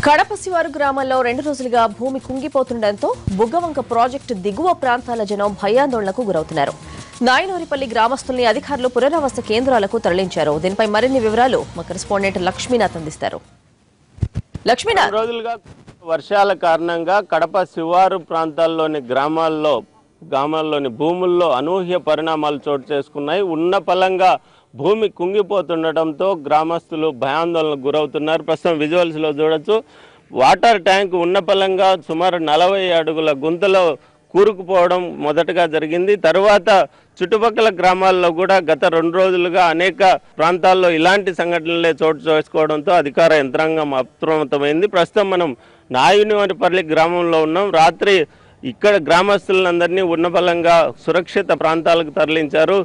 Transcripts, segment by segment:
కడప శివారు గ్రామంలో 2 రోజులుగా భూమి కుంగిపోతుండటంతో బుగ్గవంక ప్రాజెక్టు దిగువ ప్రాంతాల జనం భయాందోళనకు గురవుతున్నారు. నాయనూరిపల్లి గ్రామస్తుల్ని అధికారులు పునరావాస కేంద్రాలకు తరలించారు. దీనిపై మరిన్ని వివరాలు మా కరెస్పాండెంట్ లక్ష్మీనాథ్ అందిస్తారు. లక్ష్మీనాథ్, రోజులుగా వర్షాల కారణంగా కడప శివారు ప్రాంతాల్లోని గ్రామాల్లోని భూముల్లో అనూహ్య పరిణామాలు చోటు చేసుకున్నాయి. ఉన్న పలంగా భూమి కుంగిపోతుండటంతో గ్రామస్తులు భయాందోళనకు గురవుతున్నారు. ప్రస్తుతం విజువల్స్లో చూడొచ్చు, వాటర్ ట్యాంక్ ఉన్న పలంగా సుమారు 40 అడుగుల గుంతలో కూరుకుపోవడం మొదటగా జరిగింది. తరువాత చుట్టుపక్కల గ్రామాల్లో కూడా గత 2 రోజులుగా అనేక ప్రాంతాల్లో ఇలాంటి సంఘటనలే చోటు చేసుకోవడంతో అధికార యంత్రాంగం అప్రమత్తమైంది. ప్రస్తుతం మనం నాయునివారిపల్లి గ్రామంలో ఉన్నాం. రాత్రి ఇక్కడ గ్రామస్తులందరినీ ఉన్నపలంగా సురక్షిత ప్రాంతాలకు తరలించారు.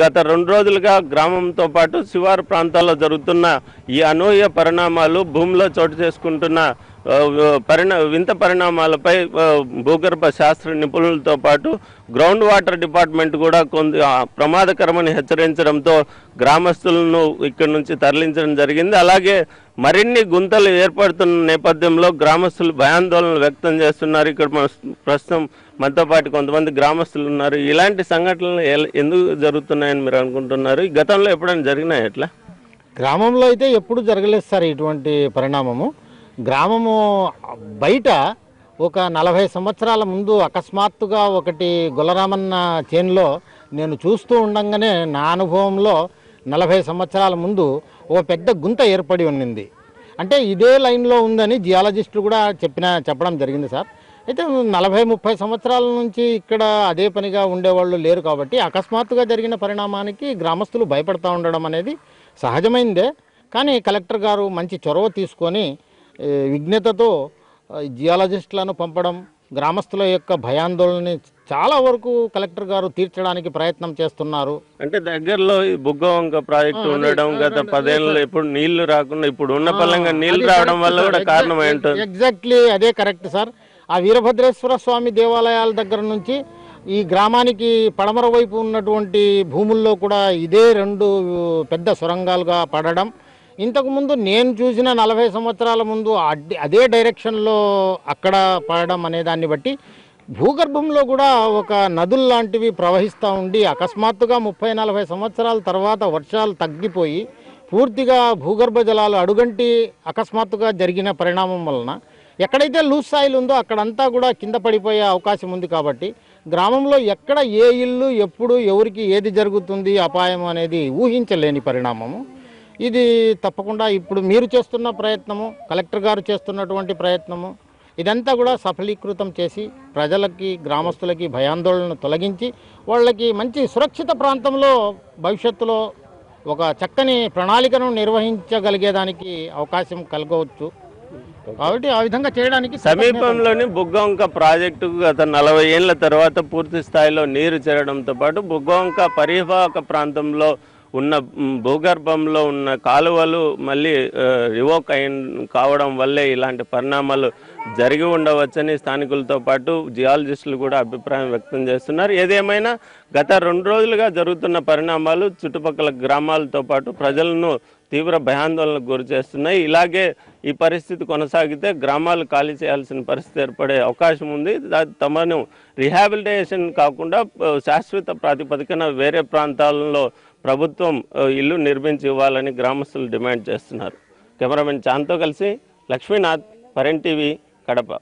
గత 2 రోజులుగా గ్రామంతో పాటు శివారు ప్రాంతాల్లో జరుగుతున్న ఈ అనూహ్య పరిణామాలు, భూమిలో చోటు చేసుకుంటున్న వింత పరిణామాలపై భూగర్భ శాస్త్ర నిపుణులతో పాటు గ్రౌండ్ వాటర్ డిపార్ట్మెంట్ కూడా కొంత ప్రమాదకరమని హెచ్చరించడంతో గ్రామస్తులను ఇక్కడి నుంచి తరలించడం జరిగింది. అలాగే మరిన్ని గుంతలు ఏర్పడుతున్న నేపథ్యంలో గ్రామస్తులు భయాందోళనలు వ్యక్తం చేస్తున్నారు. ఇక్కడ ప్రస్తుతం మనతో పాటు కొంతమంది గ్రామస్తులు ఉన్నారు. ఇలాంటి సంఘటనలు ఎందుకు జరుగుతున్నాయని మీరు అనుకుంటున్నారు? గతంలో ఎప్పుడైనా జరిగినాయి? ఎట్లా? గ్రామంలో అయితే ఎప్పుడు జరగలేదు సార్ ఇటువంటి పరిణామము. గ్రామము బయట ఒక 40 సంవత్సరాల ముందు అకస్మాత్తుగా ఒకటి గొల్లరామన్న చేనులో నేను చూస్తూ ఉండంగానే నా అనుభవంలో 40 సంవత్సరాల ముందు ఓ పెద్ద గుంత ఏర్పడి ఉన్నింది. అంటే ఇదే లైన్లో ఉందని జియాలజిస్టులు కూడా చెప్పడం జరిగింది సార్. అయితే 40-30 సంవత్సరాల నుంచి ఇక్కడ అదే పనిగా ఉండేవాళ్ళు లేరు కాబట్టి అకస్మాత్తుగా జరిగిన పరిణామానికి గ్రామస్తులు భయపడతా ఉండడం అనేది సహజమైందే. కానీ కలెక్టర్ గారు మంచి చొరవ తీసుకొని విజ్ఞతతో జియాలజిస్టులను పంపడం, గ్రామస్తుల యొక్క భయాందోళనని చాలా వరకు కలెక్టర్ గారు తీర్చడానికి ప్రయత్నం చేస్తున్నారు. అంటే దగ్గరలో బుగ్గవంక ప్రాజెక్టు ఉండడం, గత 10 ఏళ్ళు ఎప్పుడు నీళ్లు రాకుండా ఇప్పుడు ఉన్న పలంగా నీళ్లు రావడం వల్ల కూడా కారణం ఏంటంటే ఎగ్జాక్ట్లీ అదే కరెక్ట్ సార్. ఆ వీరభద్రేశ్వర స్వామి దేవాలయాల దగ్గర నుంచి ఈ గ్రామానికి పడమర వైపు ఉన్నటువంటి భూముల్లో కూడా ఇదే 2 పెద్ద సొరంగాలుగా పడడం, ఇంతకుముందు నేను చూసిన 40 సంవత్సరాల ముందు అదే డైరెక్షన్లో అక్కడ పడడం అనే దాన్ని బట్టి భూగర్భంలో కూడా ఒక నదులు లాంటివి ప్రవహిస్తూ ఉండి అకస్మాత్తుగా 30-40 సంవత్సరాల తర్వాత వర్షాలు తగ్గిపోయి పూర్తిగా భూగర్భ జలాలు అడుగంటి అకస్మాత్తుగా జరిగిన పరిణామం వలన ఎక్కడైతే లూజ్ సాయిల్ ఉందో అక్కడంతా కూడా కింద పడిపోయే అవకాశం ఉంది. కాబట్టి గ్రామంలో ఎక్కడ ఏ ఇల్లు ఎప్పుడు ఎవరికి ఏది జరుగుతుంది అపాయం అనేది ఊహించలేని పరిణామము. ఇది తప్పకుండా ఇప్పుడు మీరు చేస్తున్న ప్రయత్నము, కలెక్టర్ గారు చేస్తున్నటువంటి ప్రయత్నము, ఇదంతా కూడా సఫలీకృతం చేసి ప్రజలకి, గ్రామస్తులకి భయాందోళనను తొలగించి వాళ్ళకి మంచి సురక్షిత ప్రాంతంలో భవిష్యత్తులో ఒక చక్కని ప్రణాళికను నిర్వహించగలిగేదానికి అవకాశం కలగవచ్చు. కాబట్టి ఆ విధంగా చేయడానికి సమీపంలోని బుగ్గవంక ప్రాజెక్టుకు గత 40 ఏళ్ల తర్వాత పూర్తి స్థాయిలో నీరు చేరడంతో పాటు బుగ్గవంక పరివాహక ప్రాంతంలో ఉన్న భూగర్భంలో ఉన్న కాలువలు మళ్ళీ రివోక్ కావడం వల్లే ఇలాంటి పరిణామాలు జరిగి ఉండవచ్చని స్థానికులతో పాటు జియాలజిస్టులు కూడా అభిప్రాయం వ్యక్తం చేస్తున్నారు. ఏదేమైనా గత 2 రోజులుగా జరుగుతున్న పరిణామాలు చుట్టుపక్కల గ్రామాలతో పాటు ప్రజలను తీవ్ర భయాందోళనకు గురి చేస్తున్నాయి. ఇలాగే ఈ పరిస్థితి కొనసాగితే గ్రామాలు ఖాళీ చేయాల్సిన పరిస్థితి ఏర్పడే అవకాశం ఉంది. తమను రిహాబిలిటేషన్ కాకుండా శాశ్వత ప్రాతిపదికన వేరే ప్రాంతాలలో ప్రభుత్వం ఇల్లు నిర్మించి ఇవ్వాలని గ్రామస్తులు డిమాండ్ చేస్తున్నారు. కెమెరామెన్ చాంతో కలిసి లక్ష్మీనాథ్, పరెన్ టీవీ, కడప.